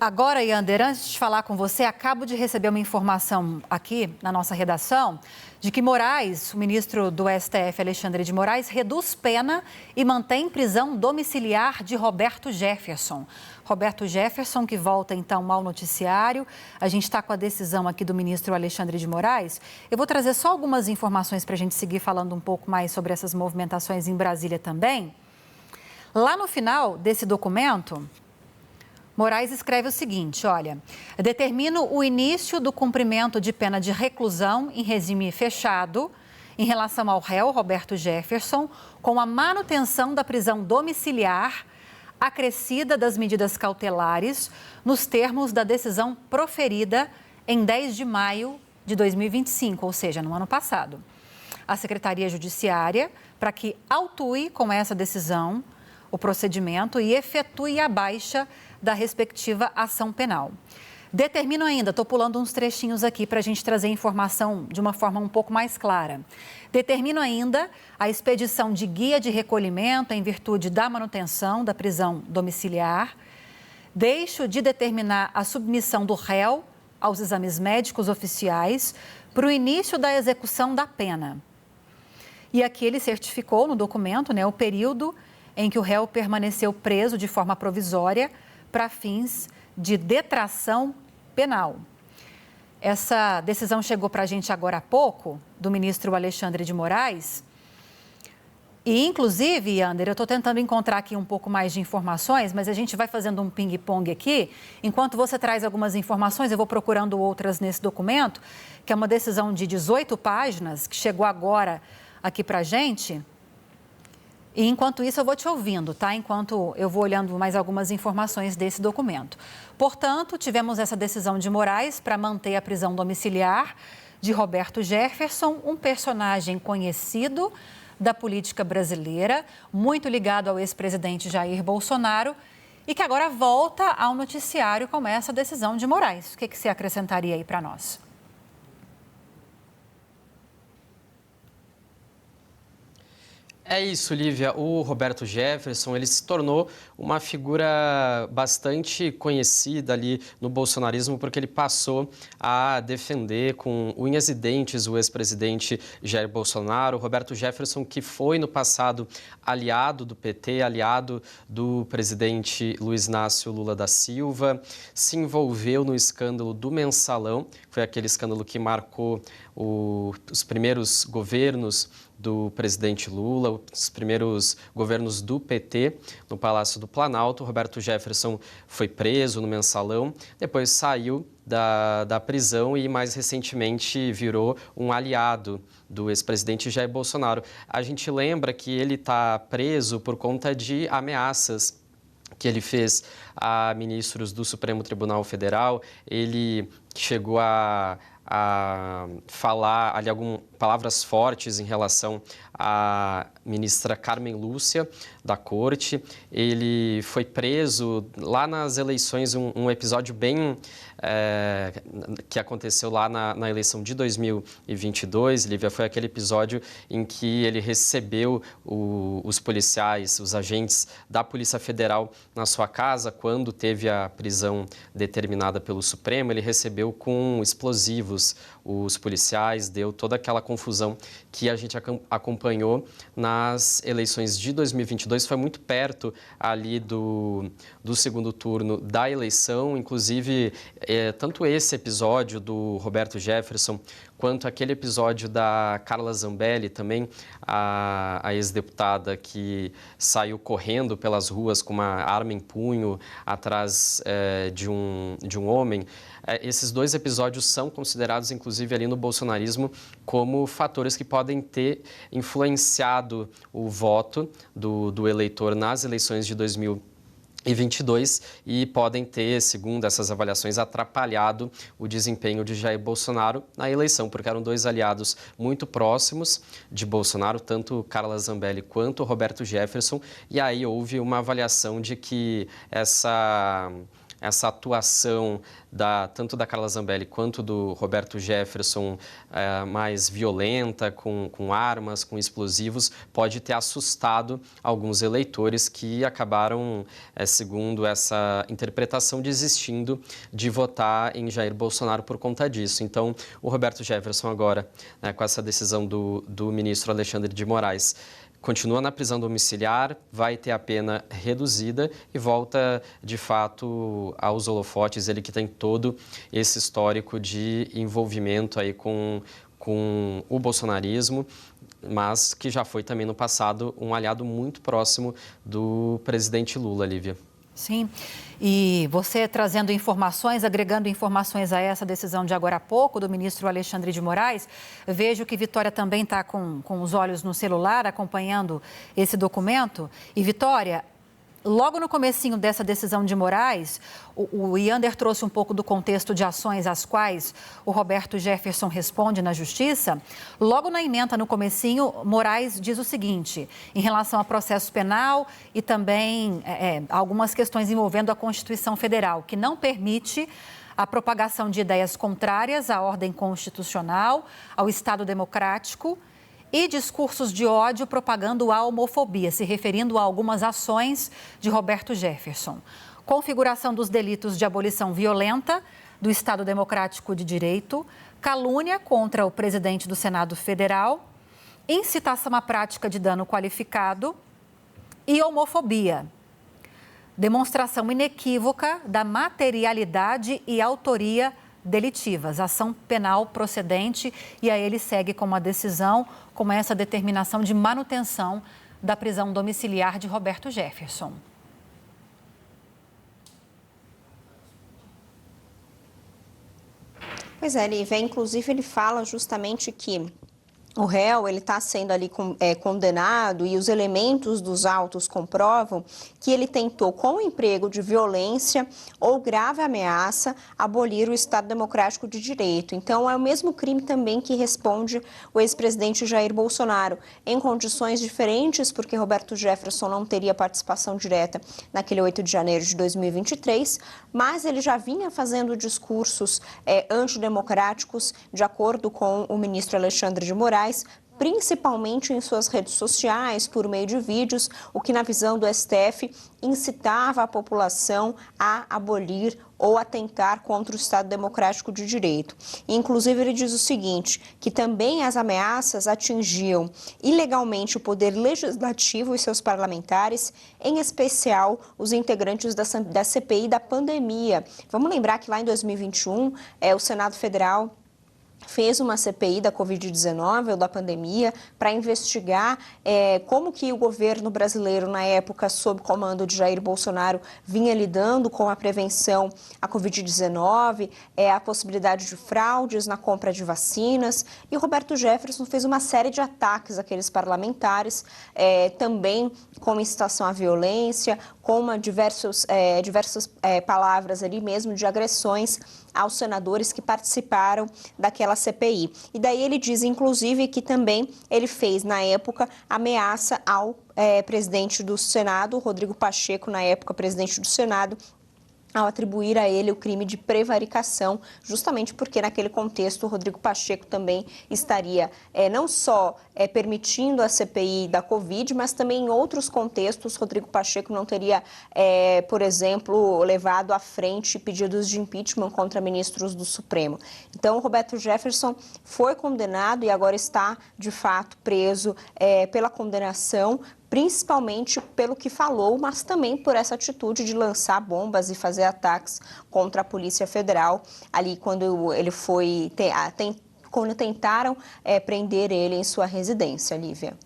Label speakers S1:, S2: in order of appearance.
S1: Agora, Yander, antes de falar com você, acabo de receber uma informação aqui na nossa redação de que Moraes, o ministro do STF, Alexandre de Moraes, reduz pena e mantém prisão domiciliar de Roberto Jefferson. Roberto Jefferson, que volta então ao noticiário. A gente está com a decisão aqui do ministro Alexandre de Moraes. Eu vou trazer só algumas informações para a gente seguir falando um pouco mais sobre essas movimentações em Brasília também. Lá no final desse documento, Moraes escreve o seguinte, olha, determino o início do cumprimento de pena de reclusão em regime fechado em relação ao réu Roberto Jefferson, com a manutenção da prisão domiciliar acrescida das medidas cautelares nos termos da decisão proferida em 10 de maio de 2025, ou seja, no ano passado. A Secretaria Judiciária, para que autue com essa decisão o procedimento e efetue a baixa da respectiva ação penal. Determino ainda, estou pulando uns trechinhos aqui para a gente trazer informação de uma forma um pouco mais clara. Determino ainda a expedição de guia de recolhimento em virtude da manutenção da prisão domiciliar. Deixo de determinar a submissão do réu aos exames médicos oficiais para o início da execução da pena. E aqui ele certificou no documento, o período em que o réu permaneceu preso de forma provisória para fins de detração penal. Essa decisão chegou para a gente agora há pouco, do ministro Alexandre de Moraes. E, inclusive, Yander, eu estou tentando encontrar aqui um pouco mais de informações, mas a gente vai fazendo um ping-pong aqui. Enquanto você traz algumas informações, eu vou procurando outras nesse documento, que é uma decisão de 18 páginas, que chegou agora aqui para a gente. E, enquanto isso, eu vou te ouvindo, tá? Enquanto eu vou olhando mais algumas informações desse documento. Portanto, tivemos essa decisão de Moraes para manter a prisão domiciliar de Roberto Jefferson, um personagem conhecido da política brasileira, muito ligado ao ex-presidente Jair Bolsonaro, e que agora volta ao noticiário com essa decisão de Moraes. O que você acrescentaria aí para nós?
S2: É isso, Lívia. O Roberto Jefferson, ele se tornou uma figura bastante conhecida ali no bolsonarismo porque ele passou a defender com unhas e dentes o ex-presidente Jair Bolsonaro. Roberto Jefferson, que foi no passado aliado do PT, aliado do presidente Luiz Inácio Lula da Silva, se envolveu no escândalo do Mensalão, foi aquele escândalo que marcou os primeiros governos do presidente Lula, os primeiros governos do PT no Palácio do Planalto. Roberto Jefferson foi preso no Mensalão, depois saiu da prisão e mais recentemente virou um aliado do ex-presidente Jair Bolsonaro. A gente lembra que ele está preso por conta de ameaças que ele fez a ministros do Supremo Tribunal Federal. Ele chegou a falar ali algumas palavras fortes em relação à ministra Carmen Lúcia da Corte. Ele foi preso lá nas eleições, um episódio bem que aconteceu lá na eleição de 2022, Lívia, foi aquele episódio em que ele recebeu os policiais, os agentes da Polícia Federal na sua casa, quando teve a prisão determinada pelo Supremo. Ele recebeu com explosivos os policiais, deu toda aquela confusão que a gente acompanhou nas eleições de 2022. Foi muito perto ali do segundo turno da eleição. Inclusive, tanto esse episódio do Roberto Jefferson quanto aquele episódio da Carla Zambelli, também a ex-deputada que saiu correndo pelas ruas com uma arma em punho atrás de um homem. Esses dois episódios são considerados, inclusive, ali no bolsonarismo como fatores que podem ter influenciado o voto do eleitor nas eleições de 2022 e podem ter, segundo essas avaliações, atrapalhado o desempenho de Jair Bolsonaro na eleição, porque eram dois aliados muito próximos de Bolsonaro, tanto Carla Zambelli quanto Roberto Jefferson, e aí houve uma avaliação de que essa atuação tanto da Carla Zambelli quanto do Roberto Jefferson mais violenta, com armas, com explosivos, pode ter assustado alguns eleitores que acabaram, segundo essa interpretação, desistindo de votar em Jair Bolsonaro por conta disso. Então, o Roberto Jefferson agora, com essa decisão do ministro Alexandre de Moraes, continua na prisão domiciliar, vai ter a pena reduzida e volta, de fato, aos holofotes. Ele que tem todo esse histórico de envolvimento aí com o bolsonarismo, mas que já foi também no passado um aliado muito próximo do presidente Lula, Lívia.
S1: Sim, e você trazendo informações, agregando informações a essa decisão de agora há pouco do ministro Alexandre de Moraes, vejo que Vitória também está com os olhos no celular acompanhando esse documento. E Vitória, logo no comecinho dessa decisão de Moraes, o Yander trouxe um pouco do contexto de ações às quais o Roberto Jefferson responde na Justiça. Logo na ementa, no comecinho, Moraes diz o seguinte, em relação a processo penal e também algumas questões envolvendo a Constituição Federal, que não permite a propagação de ideias contrárias à ordem constitucional, ao Estado democrático e discursos de ódio propagando a homofobia, se referindo a algumas ações de Roberto Jefferson. Configuração dos delitos de abolição violenta do Estado Democrático de Direito, calúnia contra o presidente do Senado Federal, incitação à prática de dano qualificado e homofobia. Demonstração inequívoca da materialidade e autoria delitivas, ação penal procedente, e aí ele segue com uma decisão, como essa determinação de manutenção da prisão domiciliar de Roberto Jefferson.
S3: Pois é, Lívia, inclusive ele fala justamente que o réu, ele está sendo ali condenado e os elementos dos autos comprovam que ele tentou, com o emprego de violência ou grave ameaça, abolir o Estado Democrático de Direito. Então, é o mesmo crime também que responde o ex-presidente Jair Bolsonaro, em condições diferentes, porque Roberto Jefferson não teria participação direta naquele 8 de janeiro de 2023, mas ele já vinha fazendo discursos antidemocráticos, de acordo com o ministro Alexandre de Moraes, principalmente em suas redes sociais, por meio de vídeos, o que, na visão do STF, incitava a população a abolir ou atentar contra o Estado Democrático de Direito. Inclusive, ele diz o seguinte, que também as ameaças atingiam ilegalmente o Poder Legislativo e seus parlamentares, em especial os integrantes da CPI da pandemia. Vamos lembrar que lá em 2021, o Senado Federal fez uma CPI da Covid-19 ou da pandemia para investigar como que o governo brasileiro, na época, sob comando de Jair Bolsonaro, vinha lidando com a prevenção à Covid-19, a possibilidade de fraudes na compra de vacinas. E o Roberto Jefferson fez uma série de ataques àqueles parlamentares, também com incitação à violência, com diversas palavras ali mesmo de agressões aos senadores que participaram daquela CPI. E daí ele diz, inclusive, que também ele fez, na época, ameaça ao presidente do Senado, Rodrigo Pacheco, na época presidente do Senado, ao atribuir a ele o crime de prevaricação, justamente porque naquele contexto o Rodrigo Pacheco também estaria não só permitindo a CPI da Covid, mas também em outros contextos Rodrigo Pacheco não teria, por exemplo, levado à frente pedidos de impeachment contra ministros do Supremo. Então, o Roberto Jefferson foi condenado e agora está, de fato, preso pela condenação, principalmente pelo que falou, mas também por essa atitude de lançar bombas e fazer ataques contra a Polícia Federal, ali quando ele foi, quando tentaram prender ele em sua residência, Lívia.